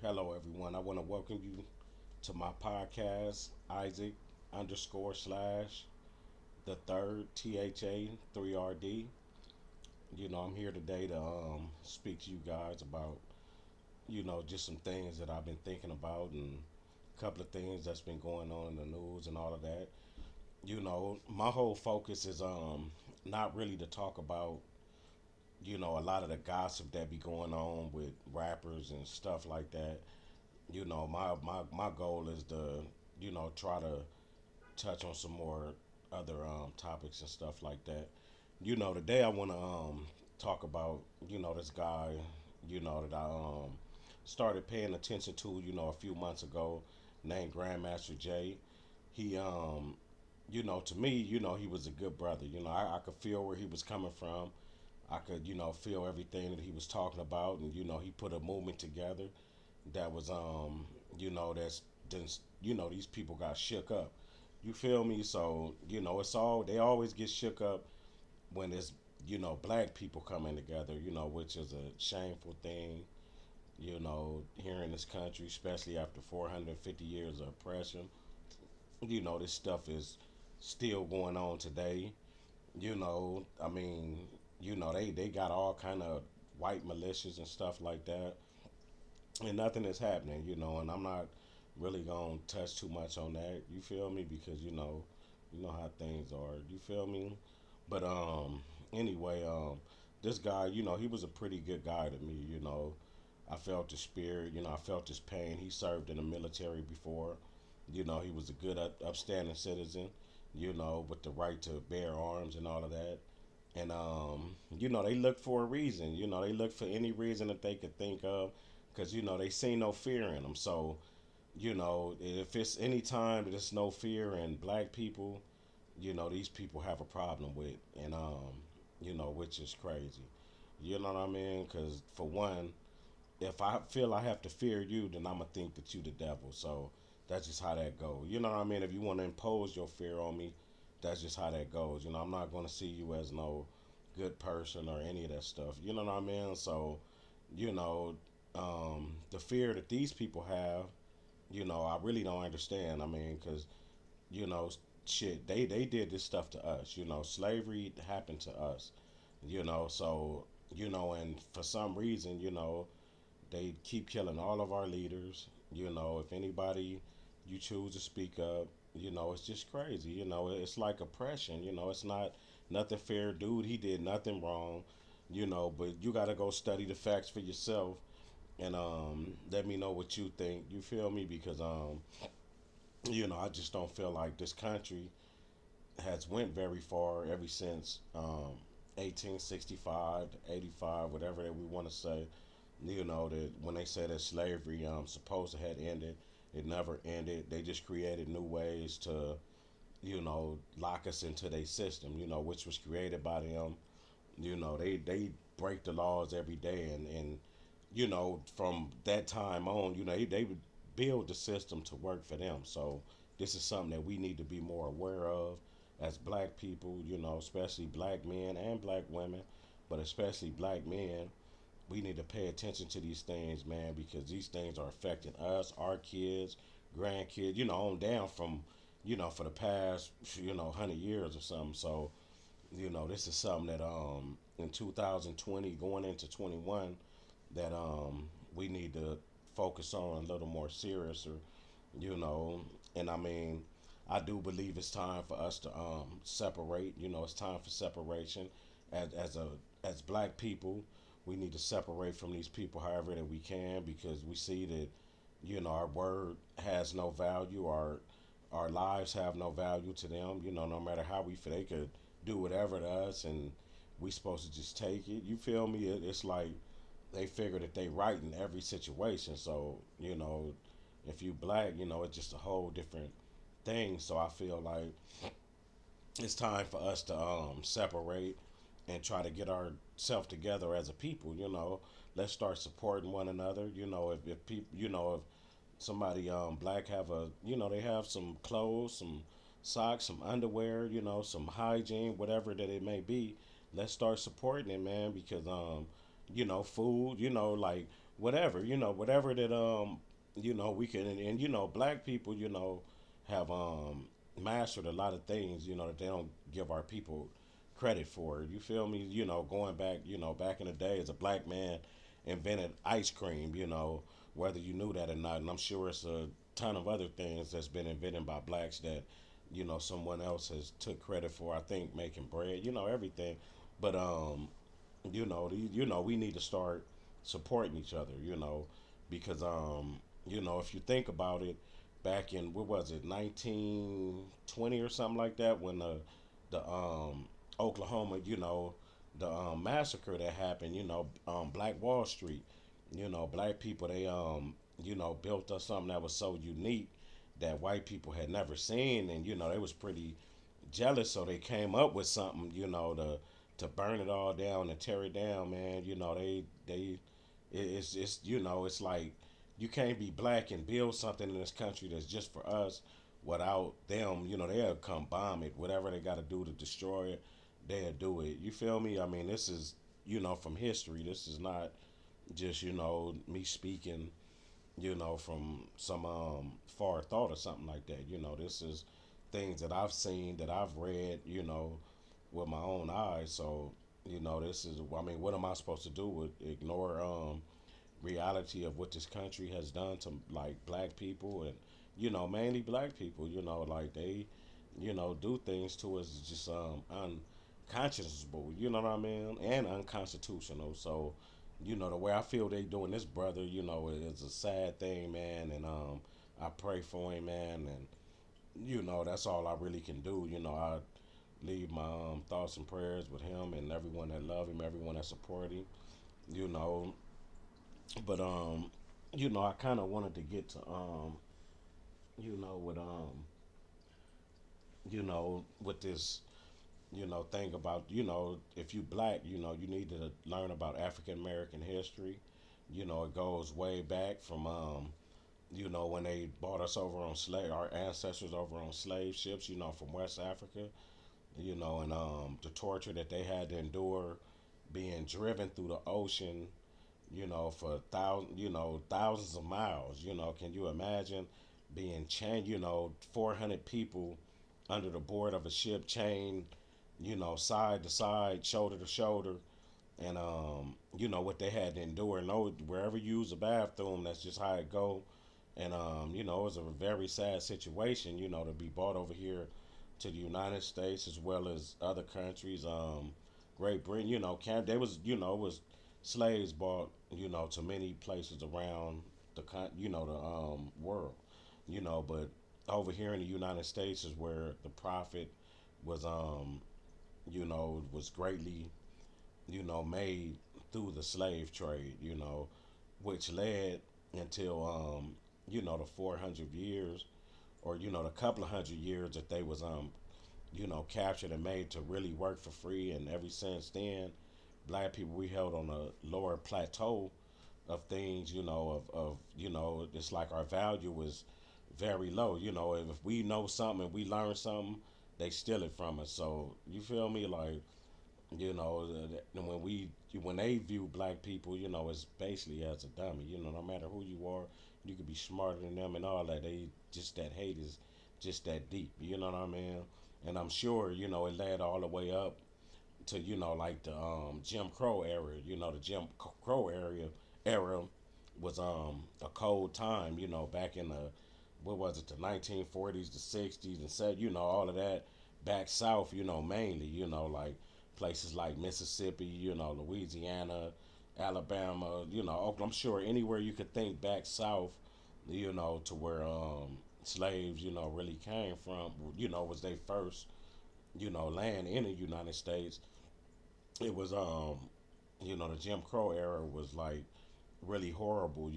Hello, everyone. I want to welcome you to my podcast, Isaac underscore slash the third THA 3RD. I'm here today to speak to you guys about, just some things that I've been thinking about and a couple of things that's been going on in the news and all of that. My whole focus is not really to talk about, a lot of the gossip that be going on with rappers and stuff like that. My goal is to, try to touch on some more other topics and stuff like that. Today I want to talk about, this guy, that I started paying attention to, a few months ago, named Grandmaster Jay. He, to me, he was a good brother. I could feel where he was coming from. I could, feel everything that he was talking about, and he put a movement together that was that's just these people got shook up. You feel me? So it's all they always get shook up when it's black people coming together. Which is a shameful thing. Here in this country, especially after 450 years of oppression, this stuff is still going on today. I mean, they got all kind of white militias and stuff like that, and nothing is happening, and I'm not really gonna touch too much on that. You feel me? Because you know how things are. You feel me? But anyway, this guy, he was a pretty good guy to me. I felt his spirit. I felt his pain. He served in the military before. He was a good, upstanding citizen. With the right to bear arms and all of that. And they look for a reason. They look for any reason that they could think of, because they see no fear in them. So if it's any time that there's no fear in black people, these people have a problem with, and which is crazy. You know what I mean? Because for one, if I feel I have to fear you, then I'm gonna think that you the devil. So that's just how that goes. You know what I mean? If you want to impose your fear on me, that's just how that goes. I'm not gonna see you as no good person or any of that stuff. You know what I mean? So, you know, the fear that these people have, I really don't understand. I mean, because you know, shit, they did this stuff to us. Slavery happened to us. So and for some reason, they keep killing all of our leaders. If anybody you choose to speak up, it's just crazy. It's like oppression. It's not nothing fair, dude. He did nothing wrong. But you got to go study the facts for yourself and let me know what you think. You feel me? Because I just don't feel like this country has went very far ever since 1865, 85, whatever that we want to say. That when they said that slavery supposed to had ended, it never ended. They just created new ways to lock us into their system. Which was created by them. They break the laws every day, and from that time on, they would build the system to work for them. So this is something that we need to be more aware of as black people, especially black men and black women, but especially black men. We need to pay attention to these things, man, because these things are affecting us, our kids, grandkids, on down from, for the past, 100 years or something. So, this is something that in 2020 going into 21 that we need to focus on a little more seriouser, you know. And I mean, I do believe it's time for us to separate. It's time for separation as black people. We need to separate from these people however that we can, because we see that our word has no value. Our lives have no value to them. No matter how we feel, they could do whatever to us, and we supposed to just take it. You feel me? It's like they figure that they right in every situation. So if you black, it's just a whole different thing. So I feel like it's time for us to separate and try to get ourselves together as a people. Let's start supporting one another. If people, if somebody black have they have some clothes, some socks, some underwear, some hygiene, whatever that it may be. Let's start supporting it, man, because food, like whatever, whatever that we can, and black people, have mastered a lot of things, that they don't give our people credit for. You feel me? Going back, back in the day, as a black man invented ice cream, whether you knew that or not, and I'm sure it's a ton of other things that's been invented by blacks that someone else has took credit for. I think making bread, everything, but we need to start supporting each other, because if you think about it, back in what was it, 1920 or something like that, when the Oklahoma, the massacre that happened, Black Wall Street, black people they built us something that was so unique that white people had never seen, and they was pretty jealous, so they came up with something, to burn it all down and tear it down, man. It's it's like you can't be black and build something in this country that's just for us without them. They'll come bomb it, whatever they got to do to destroy it. They'll do it. You feel me? I mean, this is from history. This is not just me speaking from some far thought or something like that. This is things that I've seen, that I've read, with my own eyes. So, this is, I mean, what am I supposed to do with ignore reality of what this country has done to like black people and, mainly black people, like they, do things to us just unconscionable, you know what I mean? And unconstitutional. So, the way I feel they doing this brother, it's a sad thing, man. And I pray for him, man. And that's all I really can do. I leave my thoughts and prayers with him and everyone that love him, everyone that support him. You know, but I kind of wanted to get to with with this thing about if you black, you need to learn about African American history. It goes way back from when they brought us over on slave, our ancestors over on slave ships, from West Africa, and the torture that they had to endure, being driven through the ocean, for thousands of miles. Can you imagine being chained? 400 people under the board of a ship, chained, side to side, shoulder to shoulder, and what they had to endure. And wherever you use a bathroom, that's just how it go. And it was a very sad situation, to be brought over here to the United States as well as other countries. Great Britain, they was, was slaves brought, to many places around the world, but over here in the United States is where the profit was, was greatly, made through the slave trade, which led until, the 400 years or, the couple of hundred years that they was, captured and made to really work for free. And ever since then, black people, we held on a lower plateau of things, it's like our value was very low. If we know something and we learn something, they steal it from us. So you feel me? Like, when they view black people, it's basically as a dummy. No matter who you are, you could be smarter than them and all that. They just that hate is just that deep. You know what I mean? And I'm sure it led all the way up to like the Jim Crow era. The Jim Crow era was a cold time. Back in the what was it, the 1940s, the 60s, and said all of that back south. Mainly like places like Mississippi, Louisiana, Alabama, I'm sure anywhere you could think back south, to where slaves, really came from, was they first, land in the United States. It was the Jim Crow era was like really horrible,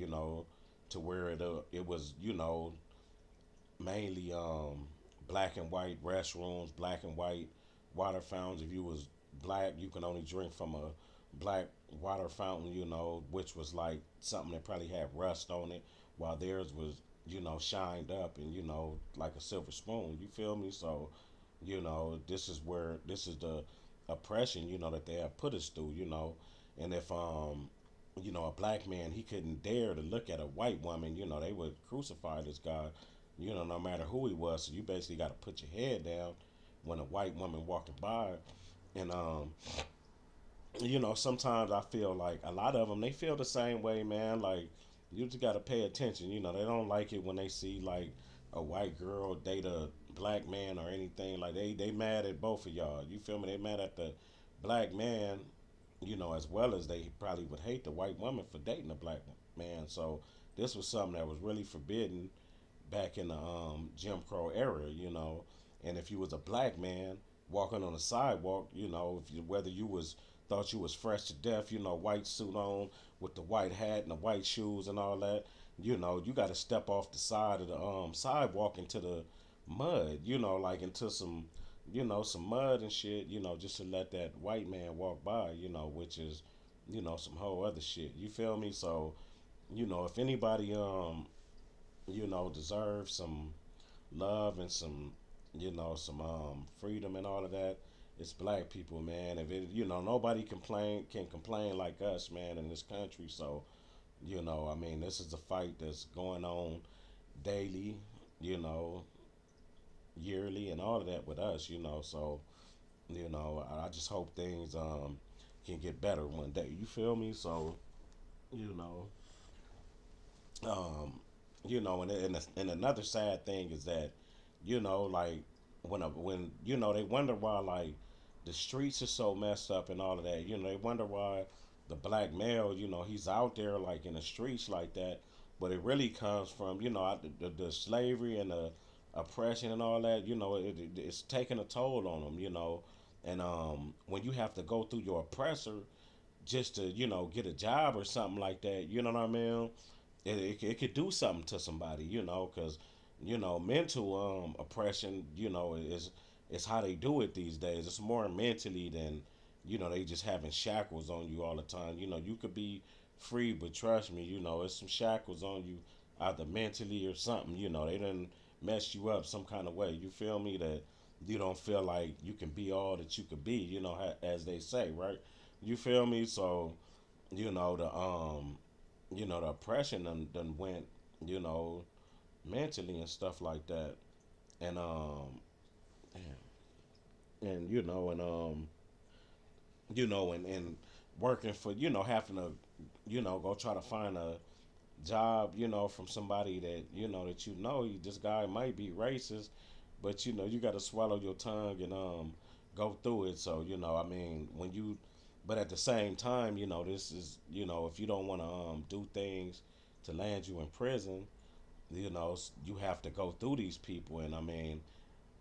to where it was, mainly black and white restrooms, black and white water fountains. If you was black, you can only drink from a black water fountain, which was like something that probably had rust on it, while theirs was, shined up and, like a silver spoon. You feel me? So, this is the oppression, that they have put us through, and if a black man, he couldn't dare to look at a white woman. They would crucify this guy, no matter who he was. So you basically got to put your head down when a white woman walking by. And, sometimes I feel like a lot of them, they feel the same way, man. Like, you just got to pay attention. They don't like it when they see, like, a white girl date a black man or anything. Like, they mad at both of y'all. You feel me? They mad at the black man, as well as they probably would hate the white woman for dating a black man. So this was something that was really forbidden back in the Jim Crow era, And if you was a black man walking on the sidewalk, if you, whether you was thought you was fresh to death, white suit on with the white hat and the white shoes and all that, you got to step off the side of the sidewalk into the mud, like into some mud and shit, just to let that white man walk by, which is, some whole other shit. You feel me? So, if anybody deserve some love and some freedom and all of that. It's black people, man. If it, nobody can complain like us, man, in this country. So, I mean, this is a fight that's going on daily, you know, yearly, and all of that with us, So, I just hope things can get better one day. You feel me? So, you know, um, and another sad thing is that, like when they wonder why like the streets are so messed up and all of that. They wonder why the black male, he's out there like in the streets like that, but it really comes from the slavery and the oppression and all that. It's taking a toll on them. And when you have to go through your oppressor just to get a job or something like that, you know what I mean? It could do something to somebody, because mental oppression, is how they do it these days. It's more mentally than they just having shackles on you all the time. You could be free, but trust me, it's some shackles on you, either mentally or something. They done mess you up some kind of way. You feel me? That you don't feel like you can be all that you could be. As they say, right? You feel me? So you know the um the oppression done went, you know, mentally and stuff like that. And and and working for, having to, go try to find a job, from somebody that, that this guy might be racist, but you got to swallow your tongue and go through it. So, I mean, when you but at the same time, this is, if you don't want to do things to land you in prison, you have to go through these people. And I mean,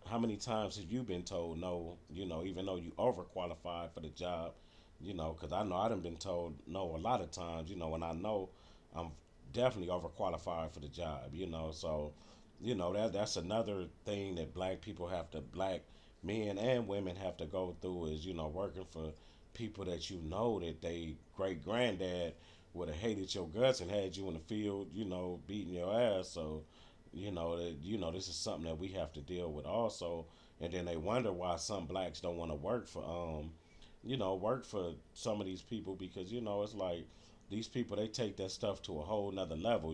how many times have you been told no, even though you overqualified for the job, because I know I done been told no a lot of times, and I know I'm definitely overqualified for the job, so, that's another thing that black men and women have to go through is, working for people that that they great granddad would have hated your guts and had you in the field, beating your ass. So, this is something that we have to deal with also. And then they wonder why some blacks don't want to work for some of these people, because it's like these people, they take that stuff to a whole nother level.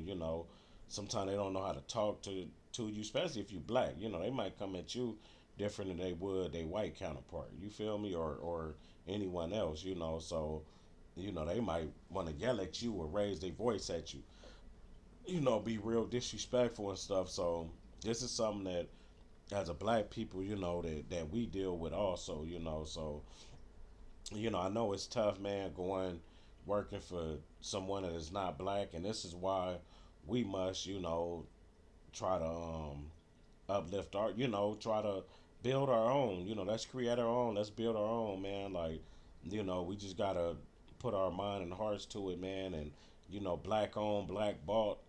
Sometimes they don't know how to talk to you, especially if you black. They might come at you different than they would their white counterpart. You feel me? Or anyone else. So they might want to yell at you or raise their voice at you. Be real disrespectful and stuff. So this is something that, as a black people, that we deal with also. So I know it's tough, man, going working for someone that is not black, and this is why we must, try to uplift our, try to build our own. Let's create our own. Let's build our own, man. Like, we just gotta put our mind and hearts to it, man. And black owned, black bought,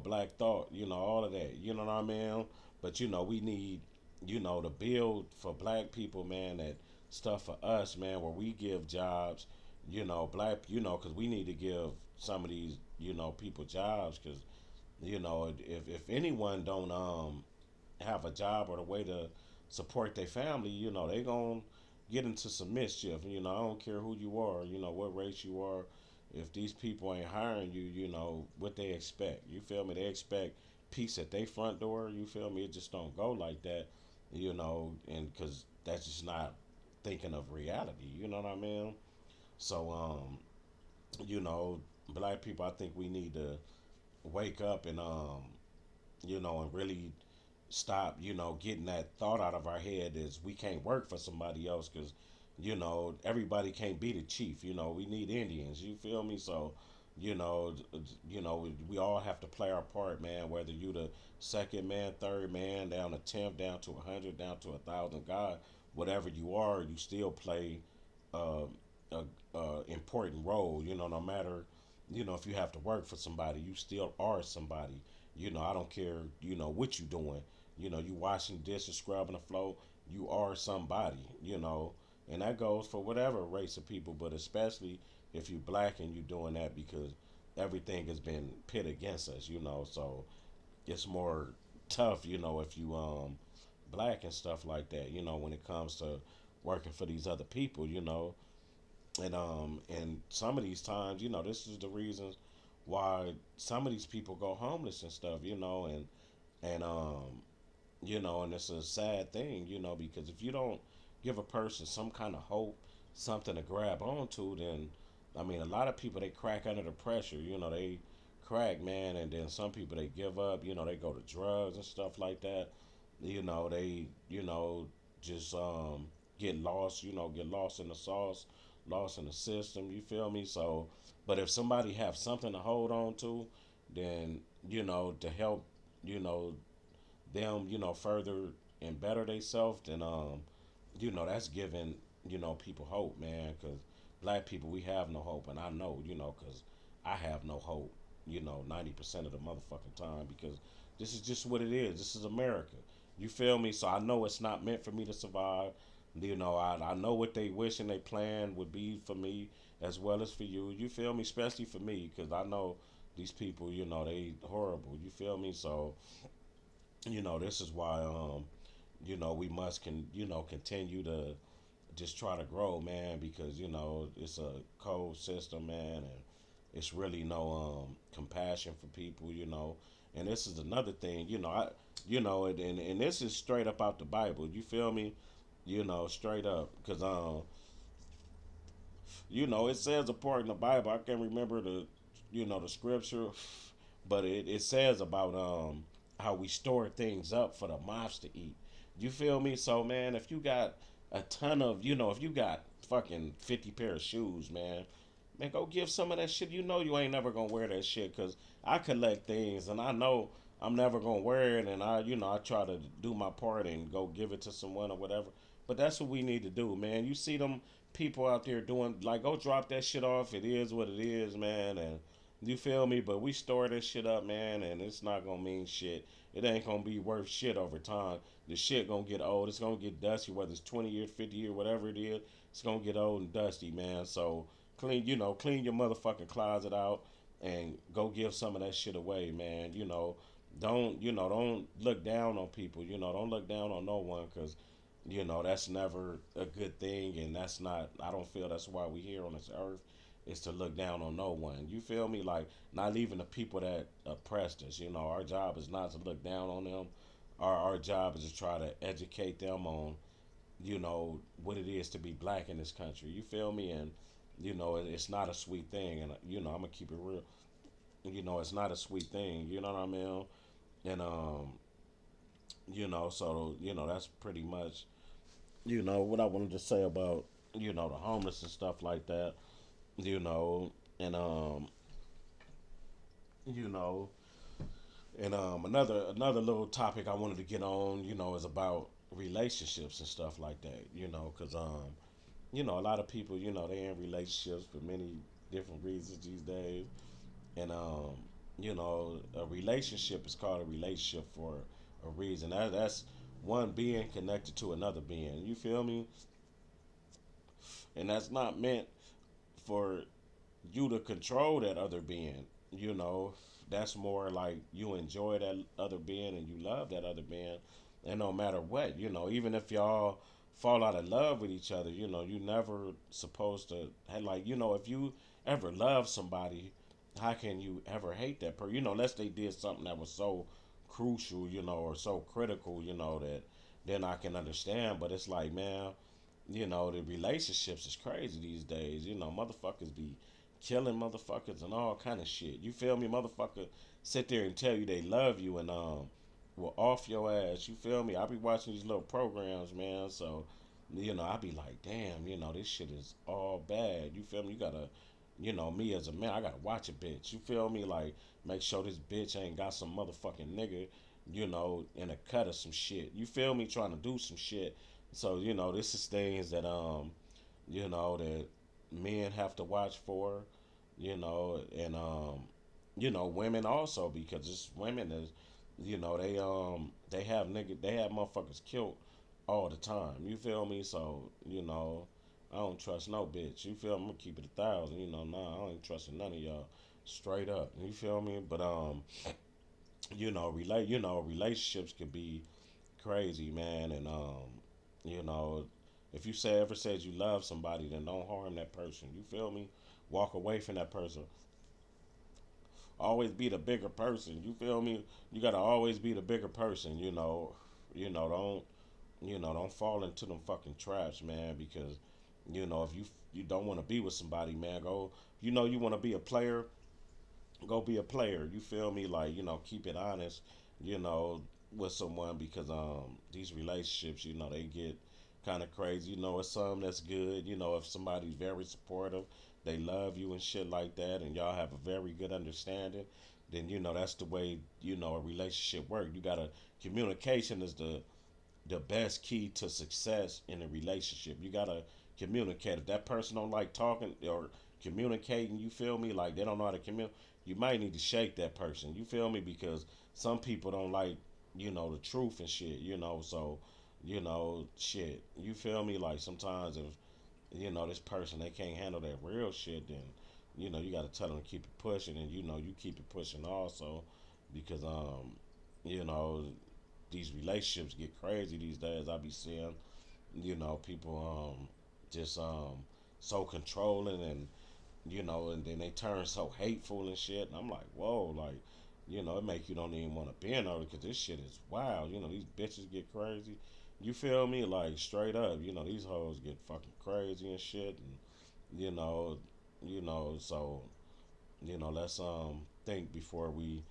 black thought, all of that. You know what I mean? But we need, to build for black people, man. That stuff for us, man, where we give jobs, black, because we need to give some of these, people jobs, because if anyone don't have a job or a way to support their family, they gonna get into some mischief. I don't care who you are, what race you are, if these people ain't hiring you, you know what they expect. You feel me? They expect peace at their front door. You feel me? It just don't go like that, you know, and because that's just not thinking of reality. You know what I mean? So, you know, black people, I think we need to wake up and you know, and really stop, you know, getting that thought out of our head is we can't work for somebody else because, you know, everybody can't be the chief. You know, we need Indians. You feel me? So, you know, we all have to play our part, man. Whether you the second man, third man, down to 10th, down to 100, down to 1,000, God, whatever you are, you still play uh, a important role. You know, no matter, you know, if you have to work for somebody, you still are somebody. You know, I don't care, you know, what you doing. You know, you washing dishes, scrubbing the floor, you are somebody, you know. And that goes for whatever race of people, but especially if you black and you doing that because everything has been pit against us, you know. So it's more tough, you know, if you black and stuff like that, you know, when it comes to working for these other people, you know. And some of these times, you know, this is the reasons why some of these people go homeless and stuff, you know, and you know, and it's a sad thing, you know, because if you don't give a person some kind of hope, something to grab onto, then I mean, a lot of people they crack under the pressure, you know, they crack, man, and then some people they give up, you know, they go to drugs and stuff like that, you know, they, you know, just get lost, you know, get lost in the sauce, lost in the system, you feel me? So, but if somebody have something to hold on to, then, you know, to help, you know, them, you know, further and better themselves, then you know, that's giving, you know, people hope, man. Because black people, we have no hope, and I know, you know, because I have no hope, you know, 90% of the motherfucking time because this is just what it is. This is America. You feel me? So I know it's not meant for me to survive. You know, I know what they wish and they plan would be for me as well as for you. You feel me? Especially for me because I know these people, you know, they horrible. You feel me? So you know, this is why you know, we must you know, continue to just try to grow, man, because you know it's a cold system, man, and it's really no compassion for people, you know. And this is another thing, you know, you know, and this is straight up out the Bible. You feel me? You know, straight up, because you know, it says a part in the Bible. I can't remember the, you know, the scripture, but it says about how we store things up for the moths to eat. You feel me? So man, if you got a ton of, you know, if you got fucking 50 pair of shoes, man, go give some of that shit. You know you ain't never gonna wear that shit because I collect things and I know I'm never gonna wear it, and I, you know, I try to do my part and go give it to someone or whatever. But that's what we need to do, man. You see them people out there doing like, go drop that shit off. It is what it is, man, and you feel me? But we store this shit up, man, and it's not gonna mean shit. It ain't gonna be worth shit over time. The shit gonna get old. It's gonna get dusty, whether it's 20 years, 50 years, whatever it is. It's gonna get old and dusty, man. So clean, you know, clean your motherfucking closet out and go give some of that shit away, man. You know, don't look down on people. You know, don't look down on no one because you know that's never a good thing, and that's not. I don't feel that's why we here on this earth is to look down on no one. You feel me? Like not even the people that oppressed us. You know, our job is not to look down on them. Our job is to try to educate them on, you know, what it is to be black in this country. You feel me? And you know, it's not a sweet thing. And you know, I'm gonna keep it real. You know, it's not a sweet thing. You know what I mean? And you know, so you know, that's pretty much, you know, what I wanted to say about, you know, the homeless and stuff like that. You know, and you know, and another little topic I wanted to get on, you know, is about relationships and stuff like that. You know, because you know, a lot of people, you know, they in relationships for many different reasons these days, and you know, a relationship is called a relationship for a reason. That's one being connected to another being. You feel me? And that's not meant for you to control that other being. You know, that's more like you enjoy that other being and you love that other being, and no matter what, you know, even if y'all fall out of love with each other, you know, you never supposed to like, you know, if you ever love somebody, how can you ever hate that person? Unless they did something that was so crucial, or so critical, that then I can understand. But it's like, man, the relationships is crazy these days. Motherfuckers be killing motherfuckers and all kind of shit. You feel me? Motherfucker sit there and tell you they love you and will off your ass. You feel me? I be watching these little programs, man. So, I be like, damn, this shit is all bad. You feel me? You gotta, me as a man, I gotta watch a bitch. You feel me? Like, make sure this bitch ain't got some motherfucking nigga, in a cut or some shit. You feel me? Trying to do some shit. So, this is things that that men have to watch for, and women also, because it's women that, they have they have motherfuckers killed all the time. You feel me? So, I don't trust no bitch. You feel me? I'm gonna keep it 1,000. Nah, I ain't trusting none of y'all. Straight up. You feel me? But relationships could be crazy, man, and you know, if you ever said you love somebody, then don't harm that person. You feel me? Walk away from that person. Always be the bigger person. You feel me? You gotta always be the bigger person. Don't don't fall into them fucking traps, man. Because if you don't want to be with somebody, man, go. You want to be a player, go be a player. You feel me? Like, keep it honest, you know, with someone, because these relationships, they get kind of crazy. It's some that's good. If somebody's very supportive, they love you and shit like that, and y'all have a very good understanding, then that's the way a relationship work. You gotta Communication is the best key to success in a relationship. You gotta communicate. If that person don't like talking or communicating, you feel me? Like, they don't know how to communicate. You might need to shake that person. You feel me? Because some people don't like, the truth and shit. So, shit. You feel me? Like, sometimes if this person, they can't handle that real shit, then you got to tell them to keep it pushing, and you keep it pushing also, because you know these relationships get crazy these days. I be seeing, people just so controlling, and and then they turn so hateful and shit. And I'm like, whoa, like, it make you don't even want to be in on it, because this shit is wild. These bitches get crazy. You feel me? Like, straight up, these hoes get fucking crazy and shit, and you know, so let's think before we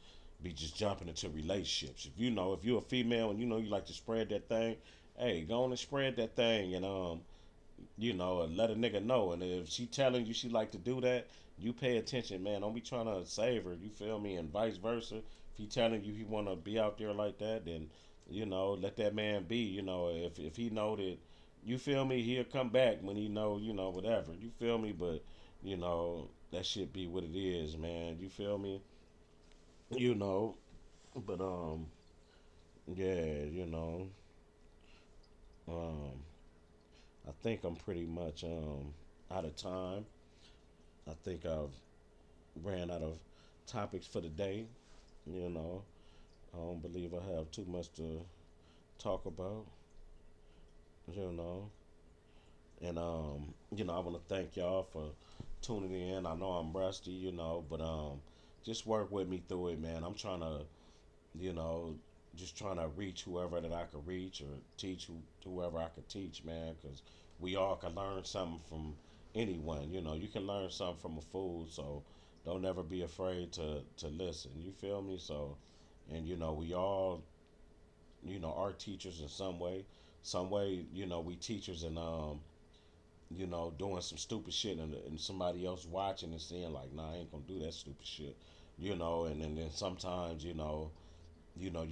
be just jumping into relationships. If you're a female and you like to spread that thing, hey, go on and spread that thing, and and let a nigga know. And if she telling you she like to do that, you pay attention, man. Don't be trying to save her. You feel me? And vice versa. If he telling you he want to be out there like that, then let that man be. If he know that, you feel me, he'll come back when he know, whatever. You feel me? But that shit be what it is, man. You feel me? You know. But yeah, um, I think I'm pretty much out of time. I think I've ran out of topics for the day. You know, I don't believe I have too much to talk about. You know, and I want to thank y'all for tuning in. I know I'm rusty, but just work with me through it, man. I'm trying to, you know, just trying to reach whoever that I could reach, or teach whoever I could teach, man. Because we all can learn something from anyone. You can learn something from a fool, so don't ever be afraid to listen. You feel me? So, and we all, are teachers in some way. Some way, we teachers, and doing some stupid shit, and somebody else watching and saying like, nah, I ain't gonna do that stupid shit. And then sometimes, you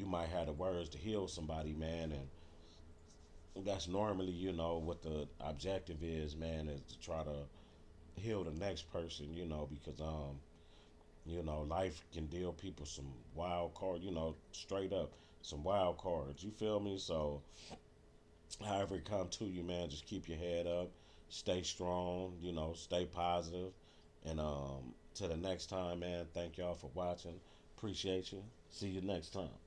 might have the words to heal somebody, man, and that's normally, what the objective is, man, is to try to heal the next person, because life can deal people some wild cards, straight up some wild cards. You feel me? So however it come to you, man, just keep your head up, stay strong, stay positive, and till the next time, man. Thank y'all for watching. Appreciate you. See you next time.